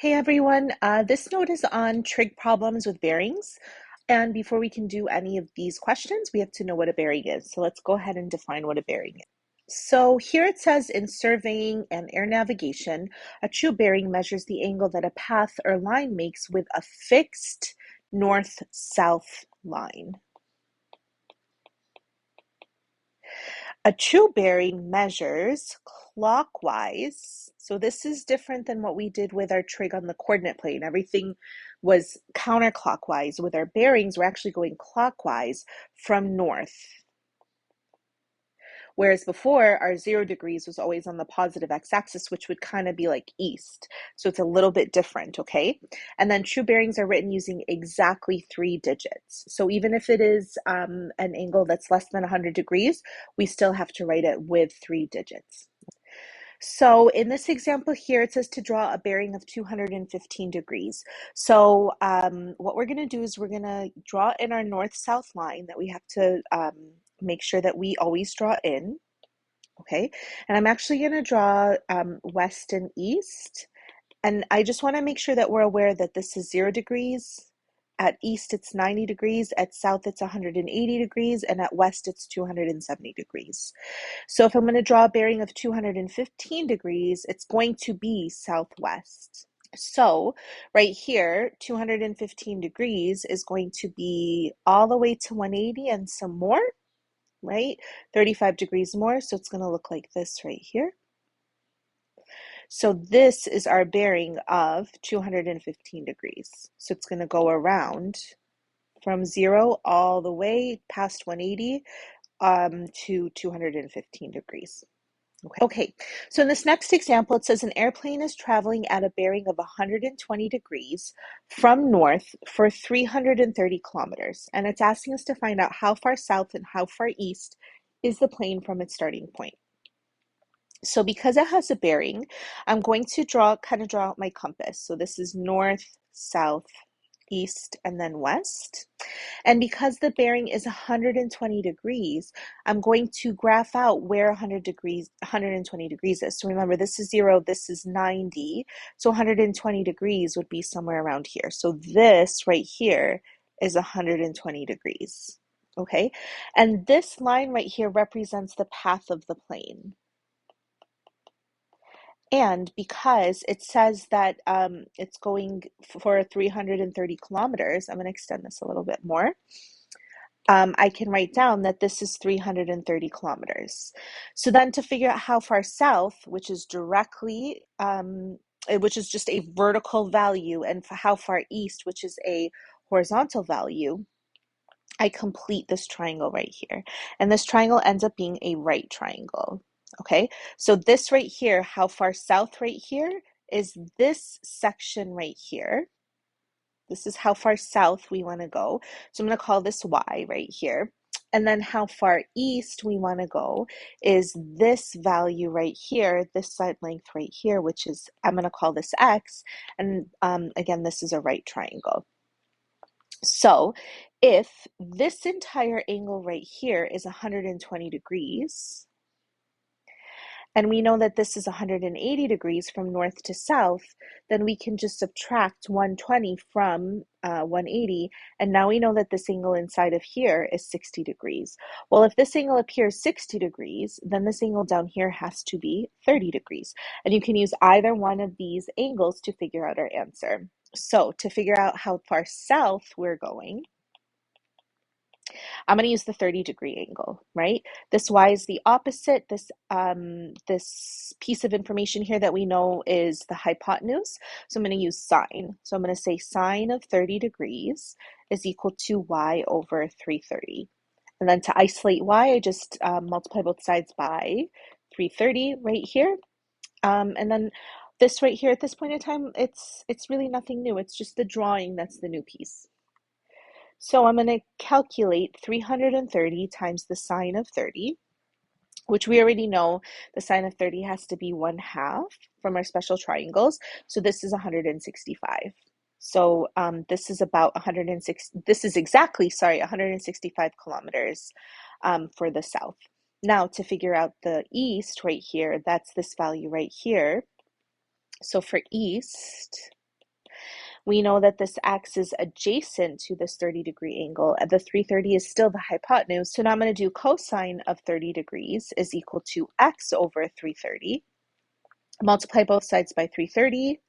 Hey everyone, this note is on trig problems with bearings. And before we can do any of these questions, we have to know what a bearing is. So let's go ahead and define what a bearing is. So here it says in surveying and air navigation, a true bearing measures the angle that a path or line makes with a fixed north-south line. A true bearing measures clockwise. So this is different than what we did with our trig on the coordinate plane. Everything was counterclockwise. With our bearings, we're actually going clockwise from north. Whereas before, our 0 degrees was always on the positive x-axis, which would kind of be like east. So it's a little bit different, okay? And then true bearings are written using exactly 3 digits. So even if it is an angle that's less than 100 degrees, we still have to write it with 3 digits. So in this example here, it says to draw a bearing of 215 degrees. So what we're going to do is we're going to draw in our north-south line that we have to make sure that we always draw in, okay? And I'm actually going to draw west and east. And I just want to make sure that we're aware that this is 0 degrees. At east, it's 90 degrees. At south, it's 180 degrees. And at west, it's 270 degrees. So if I'm going to draw a bearing of 215 degrees, it's going to be southwest. So right here, 215 degrees is going to be all the way to 180 and some more, right? 35 degrees more. So it's going to look like this right here. So this is our bearing of 215 degrees. So it's going to go around from 0 all the way past 180 to 215 degrees. Okay, so in this next example, it says an airplane is traveling at a bearing of 120 degrees from north for 330 kilometers, and it's asking us to find out how far south and how far east is the plane from its starting point. So because it has a bearing, I'm going to draw out my compass. So this is north, south, east, and then west. And because the bearing is 120 degrees, I'm going to graph out where 120 degrees is. So remember, this is 0, this is 90. So 120 degrees would be somewhere around here. So this right here is 120 degrees. Okay, and this line right here represents the path of the plane. And because it says that it's going for 330 kilometers, I'm going to extend this a little bit more. I can write down that this is 330 kilometers. So then to figure out how far south, which is directly, which is just a vertical value, and how far east, which is a horizontal value, I complete this triangle right here. And this triangle ends up being a right triangle. Okay, so this right here, how far south right here, is this section right here. This is how far south we want to go. So I'm going to call this Y right here. And then how far east we want to go is this value right here, this side length right here, which is, I'm going to call this X. And again, this is a right triangle. So if this entire angle right here is 120 degrees, and we know that this is 180 degrees from north to south, then we can just subtract 120 from 180, and now we know that this angle inside of here is 60 degrees. Well, if this angle up here is 60 degrees, then this angle down here has to be 30 degrees. And you can use either one of these angles to figure out our answer. So to figure out how far south we're going, I'm going to use the 30-degree angle, right? This Y is the opposite. This piece of information here that we know is the hypotenuse. So I'm going to use sine. So I'm going to say sine of 30 degrees is equal to Y over 330. And then to isolate Y, I just multiply both sides by 330 right here. And then this right here at this point in time, it's really nothing new. It's just the drawing that's the new piece. So I'm going to calculate 330 times the sine of 30, which we already know the sine of 30 has to be 1/2 from our special triangles. So this is 165. So this is about 106. This is exactly, 165 kilometers for the south. Now to figure out the east right here, that's this value right here. So for east, We know that this x is adjacent to this 30-degree angle, and the 330 is still the hypotenuse. So now I'm going to do cosine of 30 degrees is equal to x over 330. Multiply both sides by 330.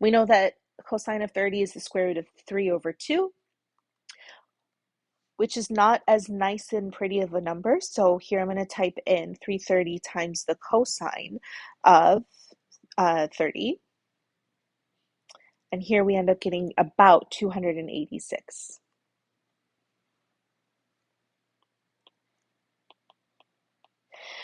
We know that cosine of 30 is the square root of 3 over 2, which is not as nice and pretty of a number. So here I'm going to type in 330 times the cosine of 30. And here we end up getting about 286.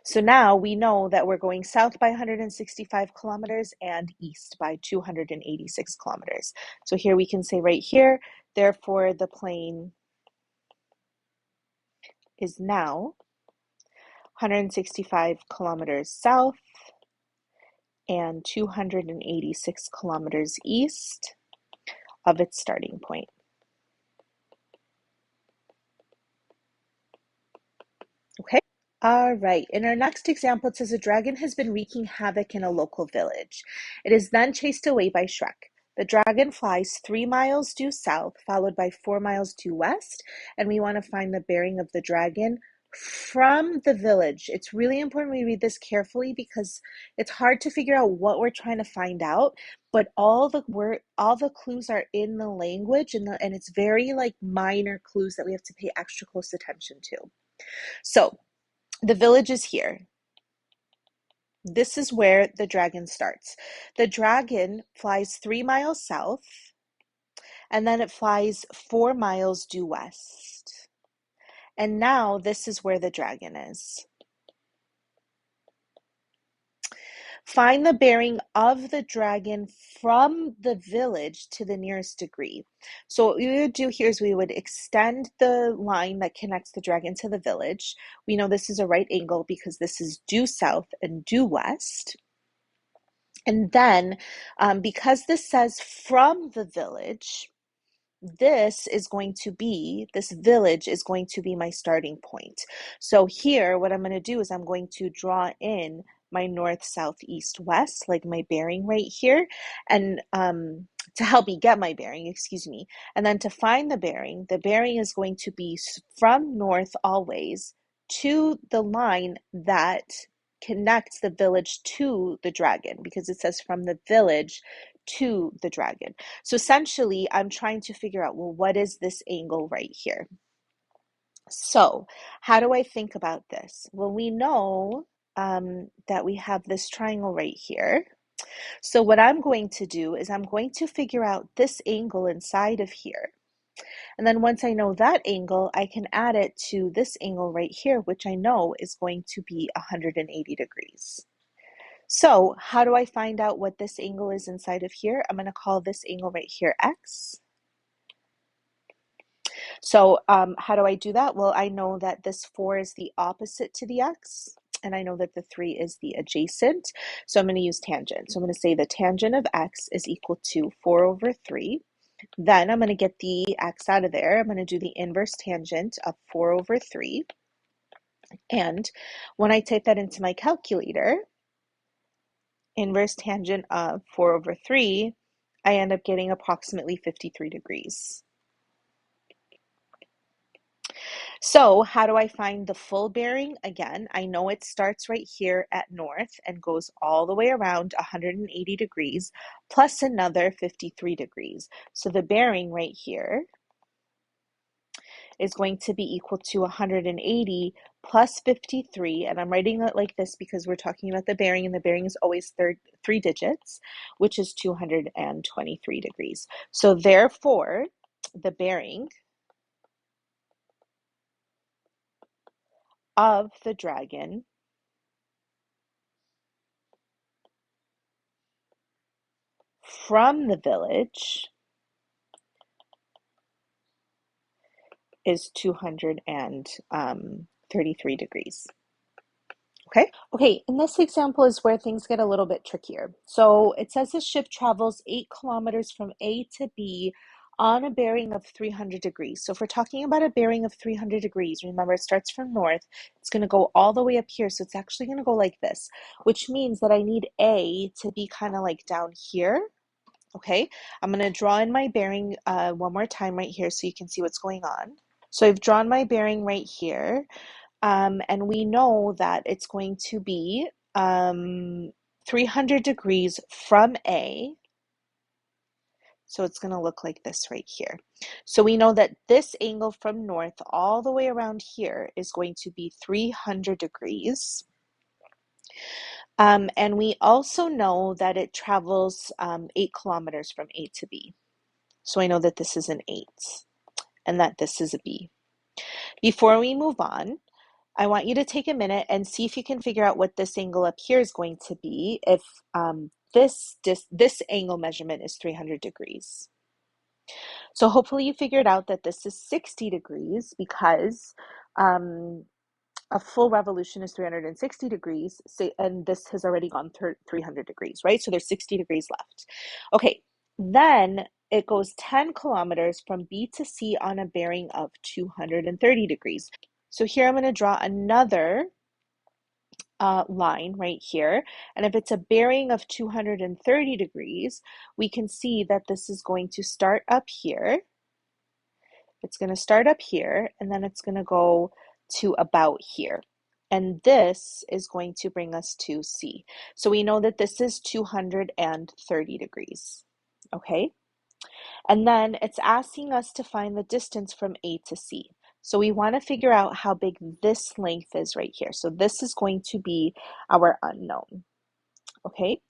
So now we know that we're going south by 165 kilometers and east by 286 kilometers. So here we can say right here, therefore the plane is now 165 kilometers south and 286 kilometers east of its starting point. Okay. All right. In our next example, it says a dragon has been wreaking havoc in a local village. It is then chased away by Shrek. The dragon flies 3 miles due south, followed by 4 miles due west, and we want to find the bearing of the dragon from the village. It's really important we read this carefully because it's hard to figure out what we're trying to find out, but all the clues are in the language, and it's very like minor clues that we have to pay extra close attention to. So the village is here. This is where the dragon starts. The dragon flies 3 miles south, and then it flies 4 miles due west. And now this is where the dragon is. Find the bearing of the dragon from the village to the nearest degree. So what we would do here is we would extend the line that connects the dragon to the village. We know this is a right angle because this is due south and due west. And then because this says from the village, this village is going to be my starting point. So here, what I'm going to do is I'm going to draw in my north, south, east, west, like my bearing right here, and to help me get my bearing, excuse me. And then to find the bearing is going to be from north always to the line that connects the village to the dragon, because it says from the village to the dragon. So essentially, I'm trying to figure out, well, what is this angle right here? So how do I think about this? Well, we know that we have this triangle right here. So what I'm going to do is I'm going to figure out this angle inside of here. And then once I know that angle, I can add it to this angle right here, which I know is going to be 180 degrees. So how do I find out what this angle is inside of here? I'm going to call this angle right here x. So how do I do that? Well, I know that this 4 is the opposite to the x, and I know that the 3 is the adjacent. So I'm going to use tangent. So I'm going to say the tangent of x is equal to 4 over 3. Then I'm going to get the x out of there. I'm going to do the inverse tangent of 4 over 3. And when I type that into my calculator, inverse tangent of 4 over 3, I end up getting approximately 53 degrees. So how do I find the full bearing? Again, I know it starts right here at north and goes all the way around 180 degrees plus another 53 degrees. So the bearing right here is going to be equal to 180 plus 53, and I'm writing it like this because we're talking about the bearing, and the bearing is always 3 digits, which is 223 degrees. So therefore, the bearing of the dragon from the village is 233 degrees. Okay, and this example is where things get a little bit trickier. So it says the ship travels 8 kilometers from A to B on a bearing of 300 degrees. So if we're talking about a bearing of 300 degrees, remember it starts from north, it's going to go all the way up here. So it's actually going to go like this, which means that I need A to be kind of like down here. Okay, I'm going to draw in my bearing one more time right here so you can see what's going on. So I've drawn my bearing right here, and we know that it's going to be 300 degrees from A. So it's going to look like this right here. So we know that this angle from north all the way around here is going to be 300 degrees. And we also know that it travels 8 kilometers from A to B. So I know that this is an 8 and that this is a B. Before we move on, I want you to take a minute and see if you can figure out what this angle up here is going to be if this angle measurement is 300 degrees. So hopefully you figured out that this is 60 degrees because a full revolution is 360 degrees, and this has already gone 300 degrees, right? So there's 60 degrees left. Okay, then it goes 10 kilometers from B to C on a bearing of 230 degrees. So here I'm going to draw another line right here. And if it's a bearing of 230 degrees, we can see that this is going to start up here. It's going to start up here, and then it's going to go to about here. And this is going to bring us to C. So we know that this is 230 degrees, okay? And then it's asking us to find the distance from A to C. So we want to figure out how big this length is right here. So this is going to be our unknown. Okay,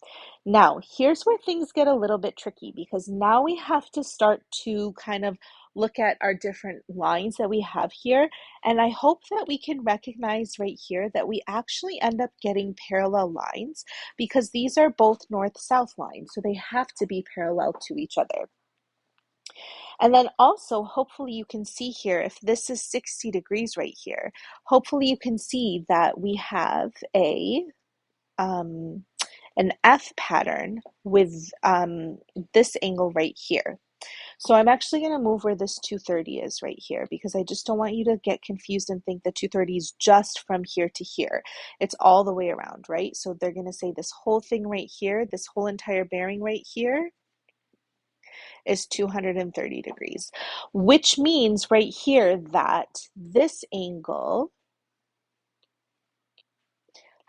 now here's where things get a little bit tricky because now we have to start to kind of look at our different lines that we have here. And I hope that we can recognize right here that we actually end up getting parallel lines because these are both north-south lines. So they have to be parallel to each other. And then also, hopefully you can see here, if this is 60 degrees right here, hopefully you can see that we have an F pattern with this angle right here. So I'm actually going to move where this 230 is right here because I just don't want you to get confused and think that 230 is just from here to here. It's all the way around, right? So they're going to say this whole thing right here, this whole entire bearing right here is 230 degrees, which means right here that this angle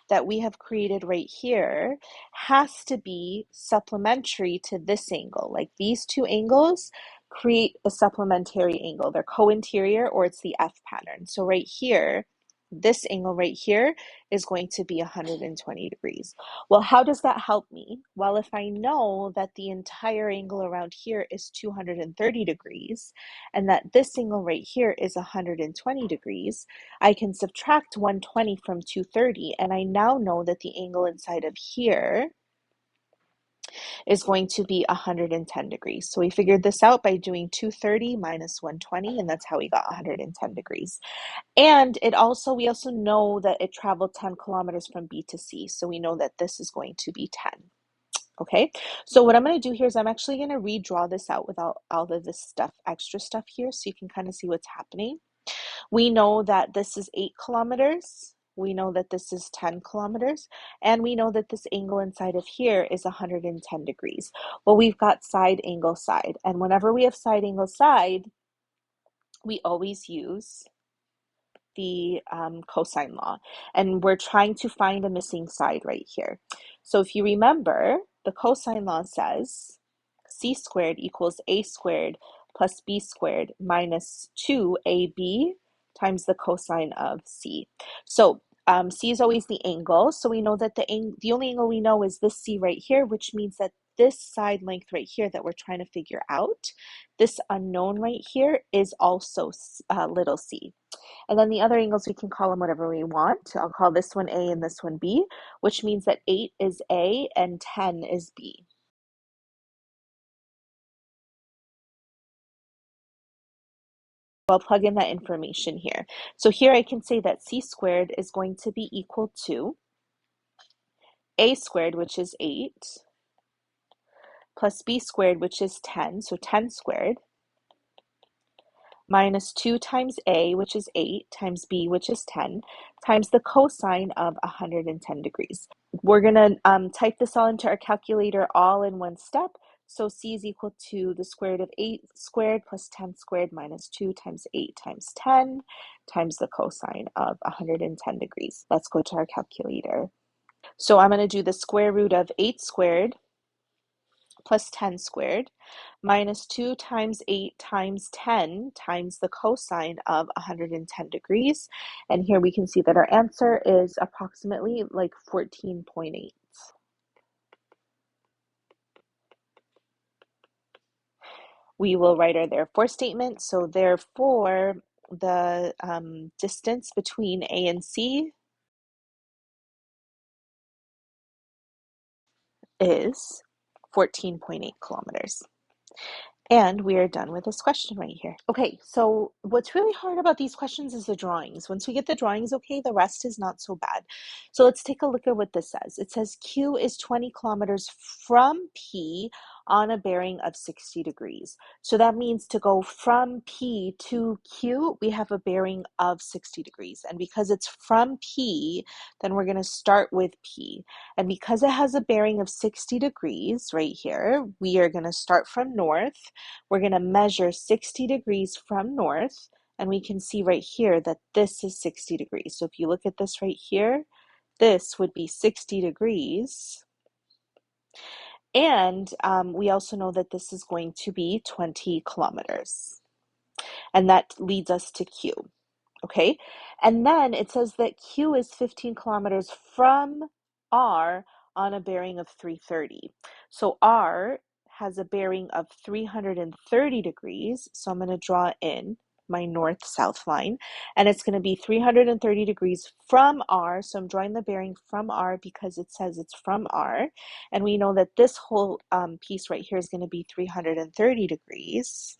that we have created right here has to be supplementary to this angle. Like these two angles create a supplementary angle. They're co-interior or it's the F pattern. So right here, this angle right here is going to be 120 degrees. Well, how does that help me? Well, if I know that the entire angle around here is 230 degrees and that this angle right here is 120 degrees, I can subtract 120 from 230 and I now know that the angle inside of here is going to be 110 degrees. So we figured this out by doing 230 minus 120, and that's how we got 110 degrees. And we also know that it traveled 10 kilometers from B to C. So we know that this is going to be 10. Okay, so what I'm going to do here is I'm actually going to redraw this out without all of this extra stuff here, so you can kind of see what's happening. We know that this is 8 kilometers. We know that this is 10 kilometers. And we know that this angle inside of here is 110 degrees. Well, we've got side, angle, side. And whenever we have side, angle, side, we always use the cosine law. And we're trying to find a missing side right here. So if you remember, the cosine law says c squared equals a squared plus b squared minus 2ab times the cosine of c. So c is always the angle. So we know that the only angle we know is this c right here, which means that this side length right here that we're trying to figure out, this unknown right here is also little c. And then the other angles, we can call them whatever we want. I'll call this one A and this one B, which means that 8 is A and 10 is B. I'll plug in that information here. So here I can say that C squared is going to be equal to A squared, which is 8, plus B squared, which is 10, so 10 squared, minus 2 times A, which is 8, times B, which is 10, times the cosine of 110 degrees. We're going to type this all into our calculator all in one step. So c is equal to the square root of 8 squared plus 10 squared minus 2 times 8 times 10 times the cosine of 110 degrees. Let's go to our calculator. So I'm going to do the square root of 8 squared plus 10 squared minus 2 times 8 times 10 times the cosine of 110 degrees. And here we can see that our answer is approximately like 14.8. We will write our therefore statement. So therefore, the distance between A and C is 14.8 kilometers. And we are done with this question right here. Okay, so what's really hard about these questions is the drawings. Once we get the drawings okay, the rest is not so bad. So let's take a look at what this says. It says Q is 20 kilometers from P on a bearing of 60 degrees. So that means to go from P to Q, we have a bearing of 60 degrees. And because it's from P, then we're going to start with P. And because it has a bearing of 60 degrees right here, we are going to start from north. We're going to measure 60 degrees from north, and we can see right here that this is 60 degrees. So if you look at this right here, this would be 60 degrees. And we also know that this is going to be 20 kilometers. And that leads us to Q. Okay, and then it says that Q is 15 kilometers from R on a bearing of 330. So R has a bearing of 330 degrees. So I'm going to draw in my north-south line, and it's going to be 330 degrees from R. So I'm drawing the bearing from R because it says it's from R. And we know that this whole piece right here is going to be 330 degrees.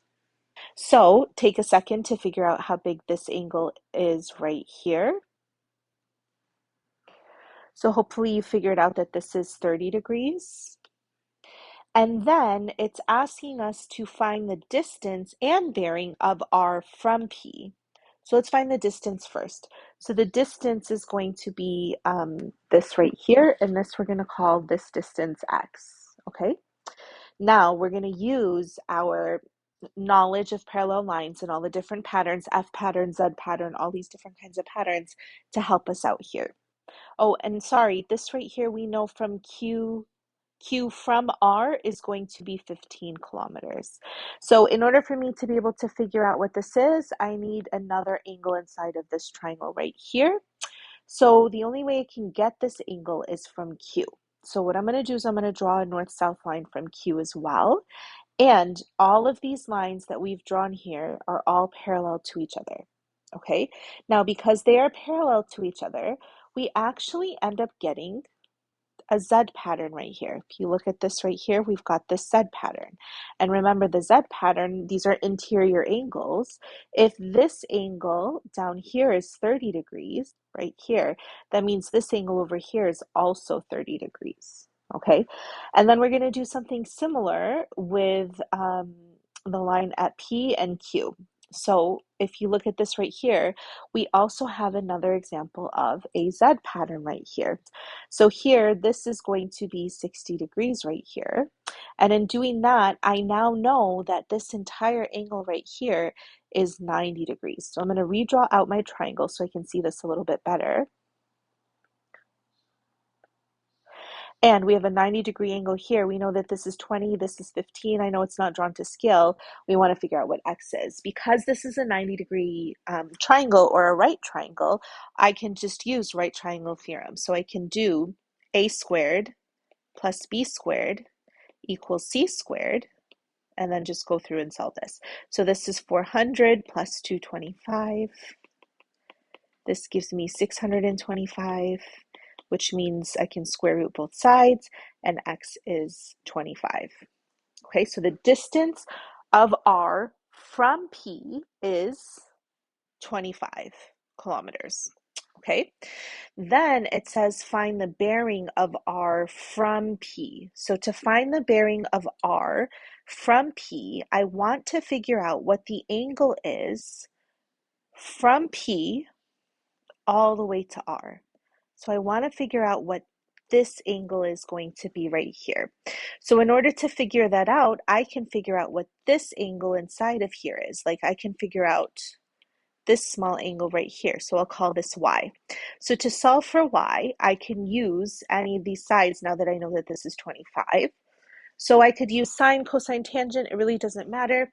So take a second to figure out how big this angle is right here. So hopefully you figured out that this is 30 degrees. And then it's asking us to find the distance and bearing of R from P. So let's find the distance first. So the distance is going to be this right here, and this we're going to call this distance X, okay? Now we're going to use our knowledge of parallel lines and all the different patterns, F pattern, Z pattern, all these different kinds of patterns to help us out here. Oh, and sorry, this right here we know from Q from R is going to be 15 kilometers. So in order for me to be able to figure out what this is, I need another angle inside of this triangle right here. So the only way I can get this angle is from Q. So what I'm going to do is I'm going to draw a north-south line from Q as well. And all of these lines that we've drawn here are all parallel to each other. Okay, now because they are parallel to each other, we actually end up getting a Z pattern right here. If you look at this right here, we've got this Z pattern. And remember the Z pattern, these are interior angles. If this angle down here is 30 degrees, right here, that means this angle over here is also 30 degrees. Okay, and then we're going to do something similar with the line at P and Q. So if you look at this right here, we also have another example of a Z pattern right here. So here, this is going to be 60 degrees right here. And in doing that, I now know that this entire angle right here is 90 degrees. So I'm going to redraw out my triangle so I can see this a little bit better. And we have a 90-degree angle here. We know that this is 20, this is 15. I know it's not drawn to scale. We want to figure out what X is. Because this is a 90-degree triangle or a right triangle, I can just use right triangle theorem. So I can do A squared plus B squared equals C squared, and then just go through and solve this. So this is 400 plus 225. This gives me 625, which means I can square root both sides, and X is 25. Okay, so the distance of R from P is 25 kilometers. Okay, then it says find the bearing of R from P. So to find the bearing of R from P, I want to figure out what the angle is from P all the way to R. So I want to figure out what this angle is going to be right here. So in order to figure that out, I can figure out what this angle inside of here is. Like I can figure out this small angle right here. So I'll call this y. So to solve for y, I can use any of these sides now that I know that this is 25. So I could use sine, cosine, tangent. It really doesn't matter.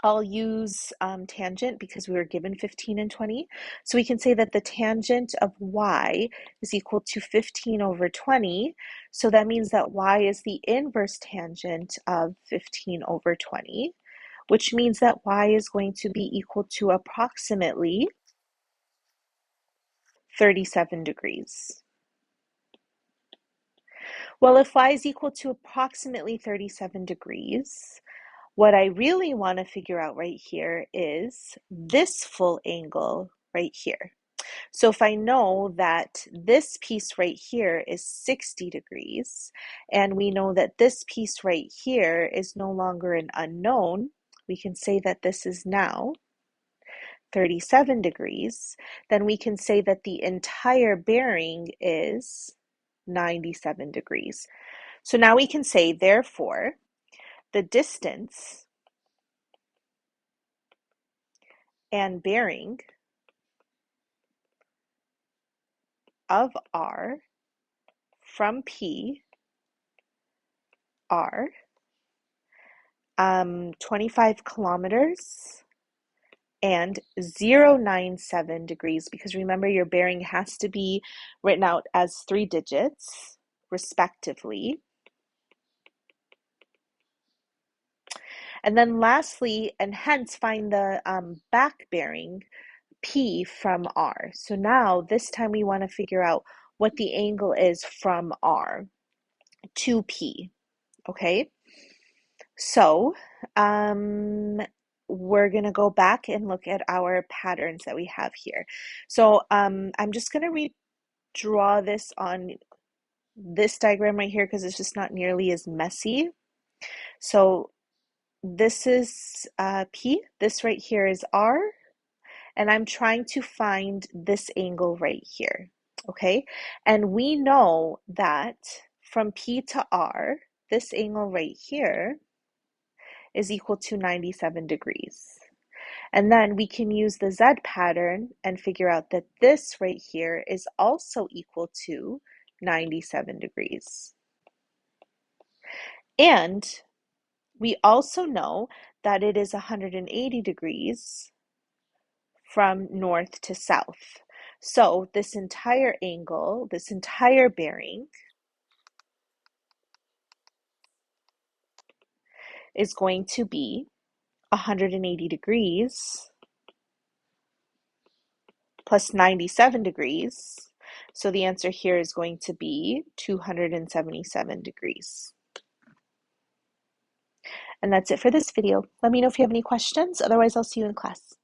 I'll use tangent because we were given 15 and 20. So we can say that the tangent of y is equal to 15 over 20. So that means that y is the inverse tangent of 15 over 20, which means that y is going to be equal to approximately 37 degrees. Well, if y is equal to approximately 37 degrees, what I really want to figure out right here is this full angle right here. So if I know that this piece right here is 60 degrees, and we know that this piece right here is no longer an unknown, we can say that this is now 37 degrees, then we can say that the entire bearing is 97 degrees. So now we can say, therefore, the distance and bearing of R from P are 25 kilometers and 0.97 degrees, because remember your bearing has to be written out as 3 digits respectively. And then lastly, and hence find the back bearing P from R. So now this time we want to figure out what the angle is from R to P, okay? So we're going to go back and look at our patterns that we have here. So I'm just going to redraw this on this diagram right here because it's just not nearly as messy. So this is P, this right here is R, and I'm trying to find this angle right here, okay? And we know that from P to R, this angle right here is equal to 97 degrees. And then we can use the Z pattern and figure out that this right here is also equal to 97 degrees. And we also know that it is 180 degrees from north to south. So this entire angle, this entire bearing is going to be 180 degrees plus 97 degrees. So the answer here is going to be 277 degrees. And that's it for this video. Let me know if you have any questions. Otherwise, I'll see you in class.